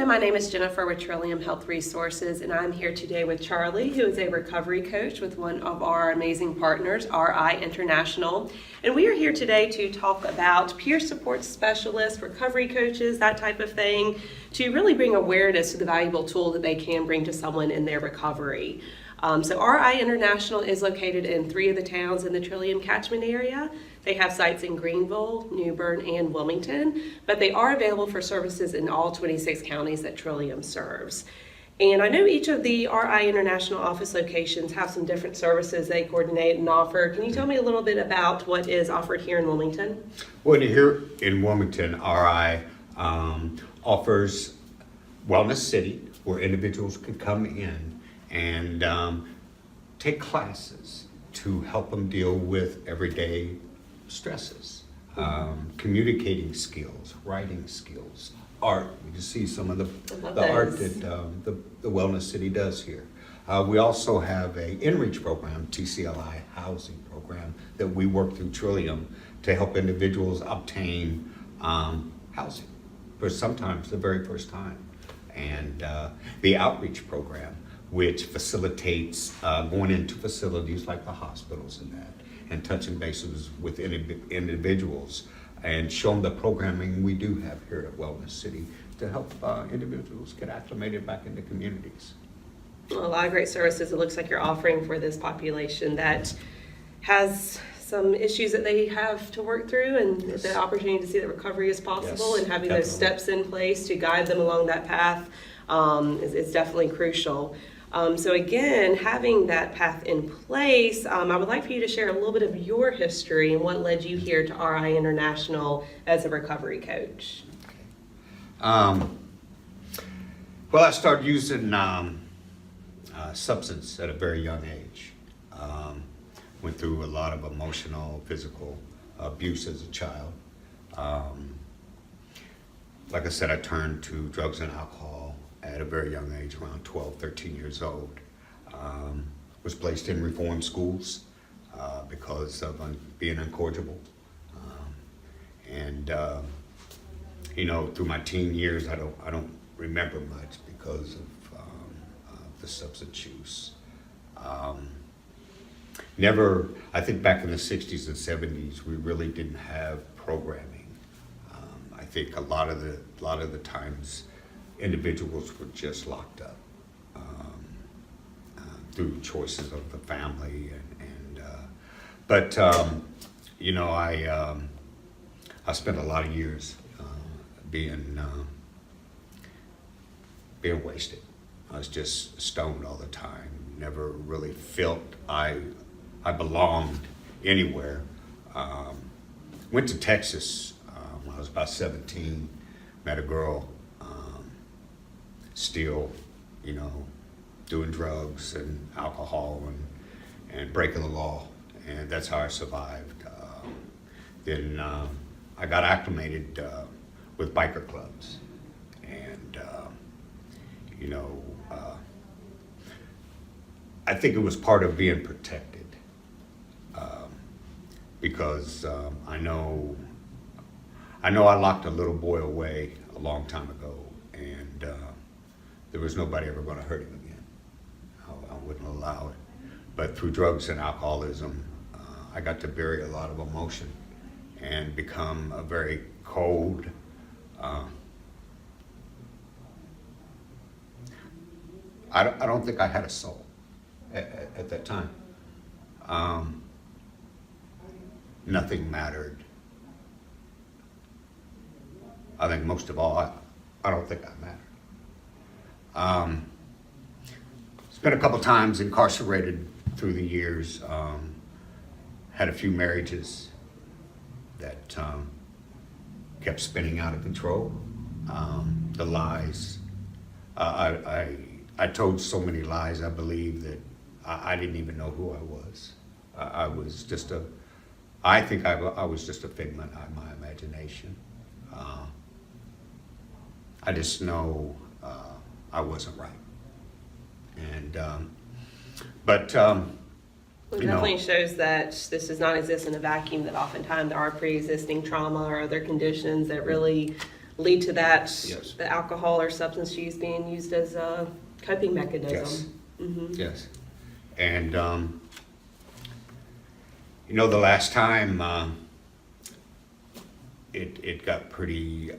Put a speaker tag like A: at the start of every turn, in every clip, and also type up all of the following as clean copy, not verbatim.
A: Hello, my name is Jennifer with Trillium Health Resources, and I'm here today with Charlie, who is a recovery coach with one of our amazing partners, RI International. And we are here today to talk about peer support specialists, recovery coaches, that type of thing, to really bring awareness to the valuable tool that they can bring to someone in their recovery. So RI International is located in 3 of the towns in the Trillium catchment area. They have sites in Greenville, New Bern, and Wilmington, but they are available for services in all 26 counties that Trillium serves. And I know each of the RI International office locations have some different services they coordinate and offer. Can you tell me a little bit about what is offered here in Wilmington?
B: Well, here in Wilmington, RI offers Wellness City, where individuals can come in and take classes to help them deal with everyday stresses, communicating skills, writing skills, art. You can see some of the art that the Wellness City does here. We also have a in-reach program, TCLI housing program, that we work through Trillium to help individuals obtain housing for sometimes the very first time. And the outreach program, which facilitates going into facilities like the hospitals and that, and touching bases with individuals and show them the programming we do have here at Wellness City to help individuals get acclimated back into communities.
A: Well, a lot of great services it looks like you're offering for this population that has some issues that they have to work through, and the opportunity to see that recovery is possible, and having those steps in place to guide them along that path is definitely crucial. So again, having that path in place, I would like for you to share a little bit of your history and what led you here to RI International as a recovery coach.
B: Well, I started using substance at a very young age. Went through a lot of emotional, physical abuse as a child. Like I said, I turned to drugs and alcohol at a very young age, around 12, 13 years old. Was placed in reform schools because of being incorrigible. Through my teen years, I don't remember much because of the substance use. I think back in the 60s and 70s, we really didn't have programming. I think a lot of the times, individuals were just locked up through choices of the family, I spent a lot of years being wasted. I was just stoned all the time. Never really felt I belonged anywhere. Went to Texas when I was about 17. Met a girl. Still, doing drugs and alcohol and breaking the law, and that's how I survived. Then I got acclimated with biker clubs, and I think it was part of being protected, because I know I locked a little boy away a long time ago, and there was nobody ever going to hurt him again. I wouldn't allow it. But through drugs and alcoholism, I got to bury a lot of emotion and become a very cold, I don't think I had a soul at that time. Nothing mattered. I think most of all, I don't think I mattered. Spent a couple times incarcerated through the years. Had a few marriages that kept spinning out of control. The lies. I told so many lies, I believe, that I didn't even know who I was. I was just I think I was just a figment of my imagination. I just know I wasn't right. And,
A: It definitely shows that this does not exist in a vacuum, that oftentimes there are pre-existing trauma or other conditions that really lead to that,
B: Yes.
A: the alcohol or substance use being used as a coping mechanism.
B: Yes. Yes. And, the last time, it got pretty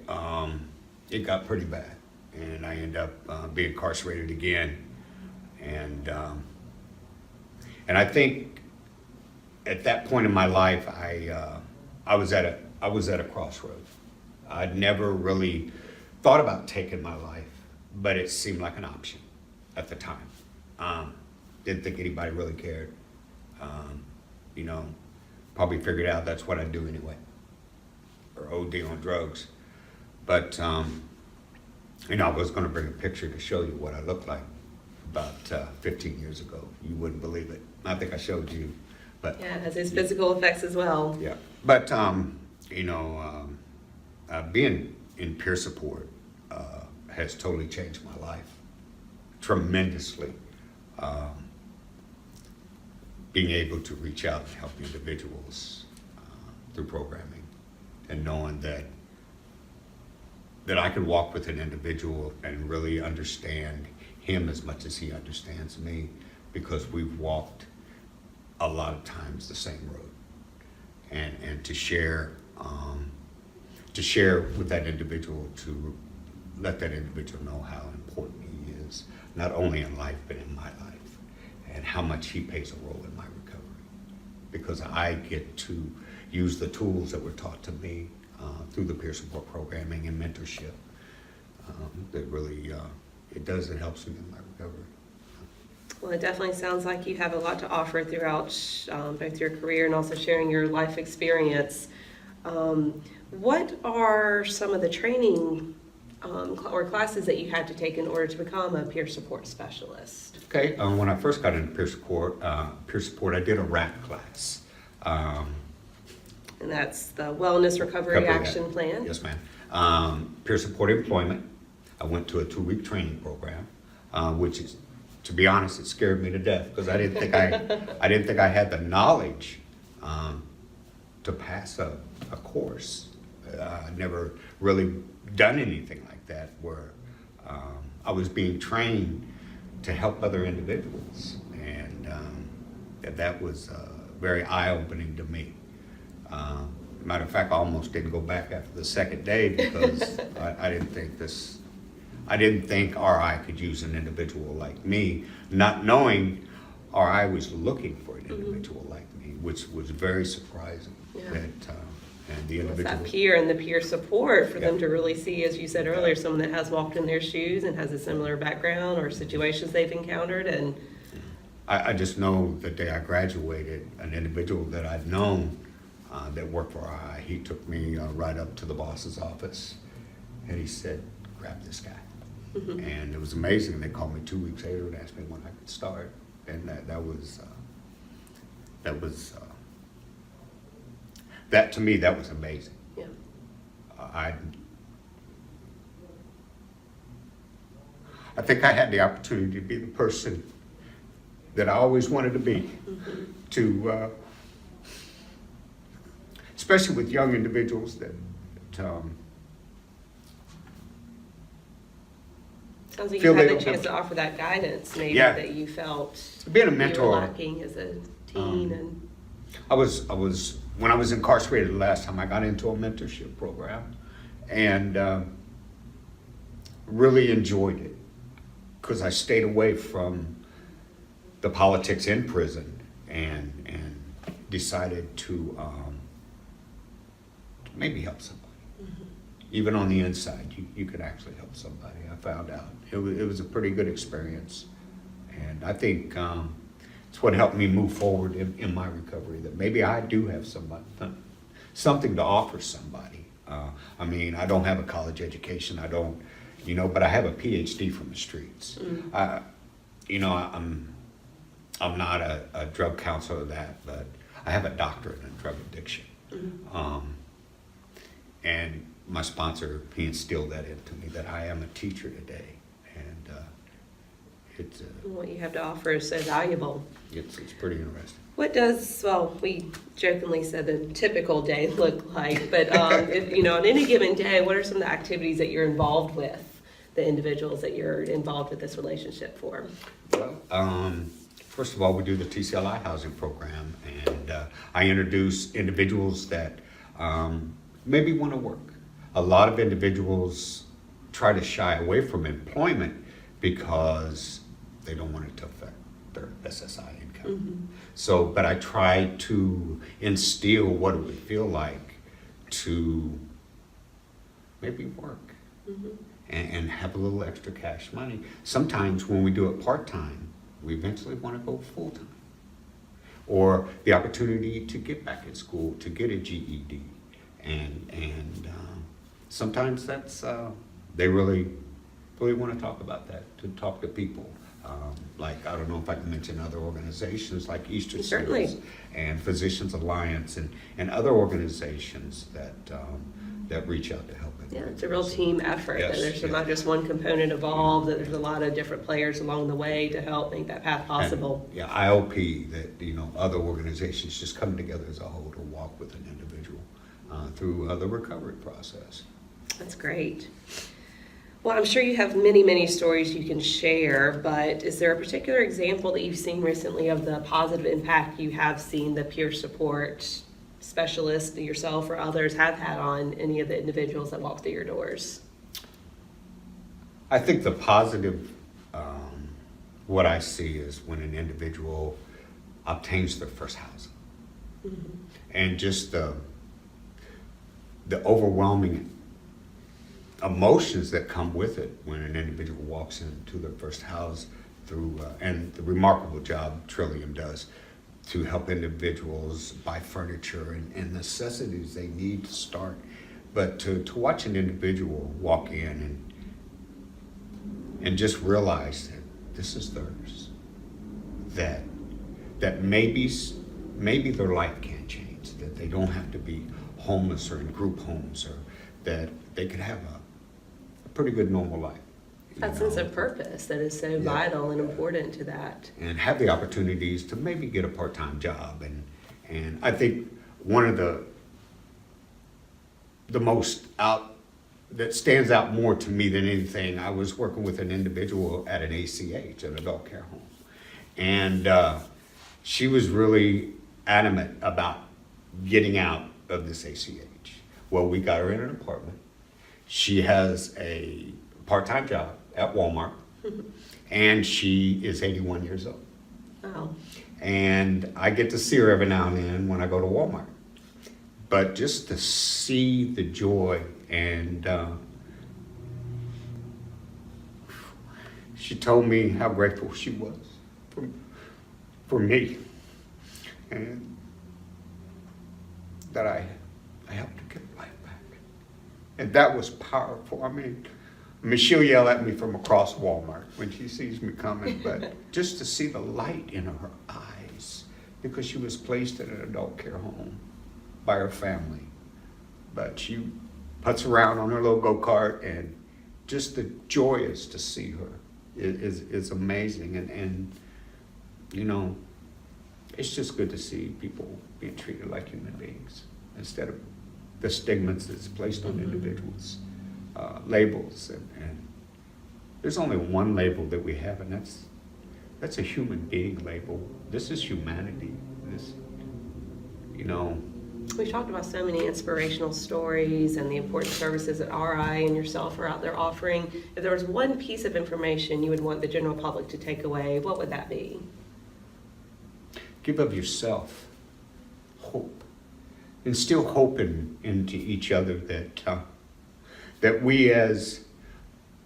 B: bad, and I ended up being incarcerated again, and I think at that point in my life, I was at a crossroads. I'd never really thought about taking my life, but it seemed like an option at the time. Didn't think anybody really cared. Probably figured out that's what I'd do anyway, or OD on drugs. But, I was going to bring a picture to show you what I looked like about 15 years ago. You wouldn't believe it. I think I showed you, but
A: Yeah, it has its physical effects as well.
B: yeah. But, being in peer support has totally changed my life tremendously. Being able to reach out and help individuals through programming, and knowing that I could walk with an individual and really understand him as much as he understands me, because we've walked a lot of times the same road, and to share with that individual, to let that individual know how important he is, not only in life but in my life, and how much he plays a role in my recovery, because I get to use the tools that were taught to me through the peer support programming and mentorship. That really it helps me in my recovery.
A: Well, it definitely sounds like you have a lot to offer throughout both your career and also sharing your life experience. What are some of the training or classes that you had to take in order to become a peer support specialist?
B: Okay, when I first got into peer support, I did a RAP class.
A: And that's the Wellness Recovery Action Plan.
B: Yes, ma'am. Peer support employment. I went to a 2-week training program, which is, to be honest, it scared me to death, because I didn't think I had the knowledge to pass a course. I'd never really done anything like that, where I was being trained to help other individuals, and that was very eye-opening to me. Matter of fact, I almost didn't go back after the second day, because I didn't think RI could use an individual like me, not knowing RI was looking for an individual like me, which was very surprising.
A: Yeah.
B: And the
A: It's
B: individual.
A: that peer and the peer support for them
B: Yeah.
A: to really see, as you said earlier, someone that has walked in their shoes and has a similar background or situations they've encountered. And
B: I just know the day I graduated, an individual that I'd known that worked for RI, he took me right up to the boss's office, and he said, "Grab this guy." And it was amazing. They called me 2 weeks later and asked me when I could start, and that to me, that was amazing.
A: yeah,
B: I think I had the opportunity to be the person that I always wanted to be, to especially with young individuals that
A: sounds like
B: Feel
A: you had
B: they
A: the
B: don't
A: chance
B: have-
A: to offer that guidance, maybe
B: Yeah.
A: that you felt
B: being a
A: you were
B: mentor.
A: lacking as a teen. And
B: I was when I was incarcerated the last time, I got into a mentorship program, and really enjoyed it, because I stayed away from the politics in prison, and decided to maybe help somebody. Even on the inside, you could actually help somebody. I found out it was a pretty good experience, and I think it's what helped me move forward in my recovery, that maybe I do have something to offer somebody. I mean, I don't have a college education. I don't, but I have a PhD from the streets. I'm not a drug counselor or that, but I have a doctorate in drug addiction. And my sponsor, he instilled that into me, that I am a teacher today. And it's
A: What you have to offer is so valuable.
B: it's pretty interesting.
A: What does, well, we jokingly said the typical day look like, but on any given day, what are some of the activities that you're involved with, the individuals that you're involved with this relationship for?
B: Well, first of all, we do the TCLI housing program, and I introduce individuals that maybe want to work. A lot of individuals try to shy away from employment because they don't want it to affect their SSI income.
A: Mm-hmm.
B: So, but I try to instill what it would feel like to maybe work
A: Mm-hmm.
B: and have a little extra cash money. Sometimes when we do it part-time, we eventually want to go full-time. Or the opportunity to get back in school, to get a GED. And sometimes that's, they really want to talk about that, to talk to people. Like, I don't know if I can mention other organizations like Eastern
A: Certainly.
B: Schools and Physicians Alliance and other organizations that reach out to help.
A: Yeah, it's a real team effort.
B: Yes,
A: That there's
B: yes.
A: not just one component involved, that there's a lot of different players along the way to help make that path possible.
B: And, yeah, IOP, that, other organizations just come together as a whole to walk with an individual through the recovery process.
A: That's great. Well, I'm sure you have many, many stories you can share, but is there a particular example that you've seen recently of the positive impact you have seen the peer support specialist, yourself or others, have had on any of the individuals that walk through your doors?
B: I think the positive, what I see is when an individual obtains their first housing.
A: Mm-hmm.
B: And just the overwhelming emotions that come with it when an individual walks into their first house through, and the remarkable job Trillium does to help individuals buy furniture and necessities they need to start. But to watch an individual walk in and just realize that this is theirs, that maybe their life can change, that they don't have to be homeless or in group homes, or that they could have a pretty good normal life.
A: That sense of purpose that is so vital and important to that.
B: And have the opportunities to maybe get a part-time job. And I think one of the most that stands out more to me than anything, I was working with an individual at an ACH, an adult care home. And she was really adamant about getting out of this ACH. Well, we got her in an apartment. She has a part-time job at Walmart, and she is 81 years old.
A: Wow.
B: And I get to see her every now and then when I go to Walmart. But just to see the joy, and she told me how grateful she was for me, and that I helped her get life back. And that was powerful. I mean, she'll yell at me from across Walmart when she sees me coming, but just to see the light in her eyes, because she was placed in an adult care home by her family. But she puts around on her little go-kart, and just the joy is to see her is amazing. And it's just good to see people being treated like human beings instead of the stigmas that's placed on individuals. Labels, and there's only one label that we have, and that's a human being label. This is humanity.
A: We've talked about so many inspirational stories and the important services that RI and yourself are out there offering. If there was one piece of information you would want the general public to take away, what would that be?
B: Give of yourself hope. Instill hope into each other that we as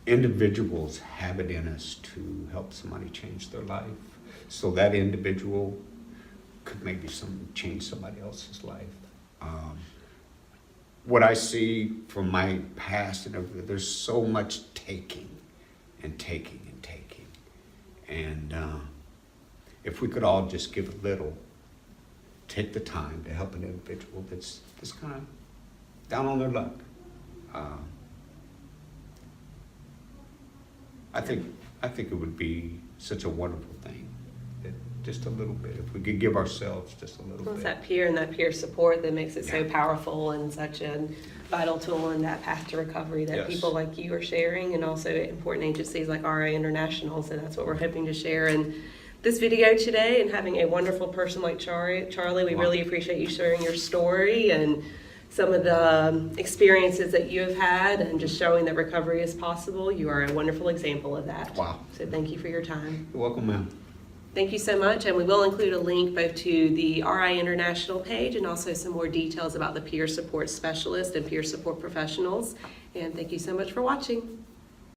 B: individuals have it in us to help somebody change their life, so that individual could maybe change somebody else's life. What I see from my past, there's so much taking and taking and taking. And if we could all just give a little, take the time to help an individual that's kind of down on their luck. I think I think it would be such a wonderful thing. That just a little bit, if we could give ourselves just a little
A: Well, it's
B: bit.
A: that peer and that peer support that makes it so
B: Yeah.
A: powerful and such a vital tool in that path to recovery that
B: Yes.
A: people like you are sharing, and also important agencies like RA International. So that's what we're hoping to share in this video today, and having a wonderful person like Charlie. We
B: Wow.
A: really appreciate you sharing your story and some of the experiences that you have had, and just showing that recovery is possible. You are a wonderful example of that.
B: Wow.
A: So thank you for your time.
B: You're welcome, ma'am.
A: Thank you so much, and we will include a link both to the RI International page and also some more details about the peer support specialist and peer support professionals. And thank you so much for watching.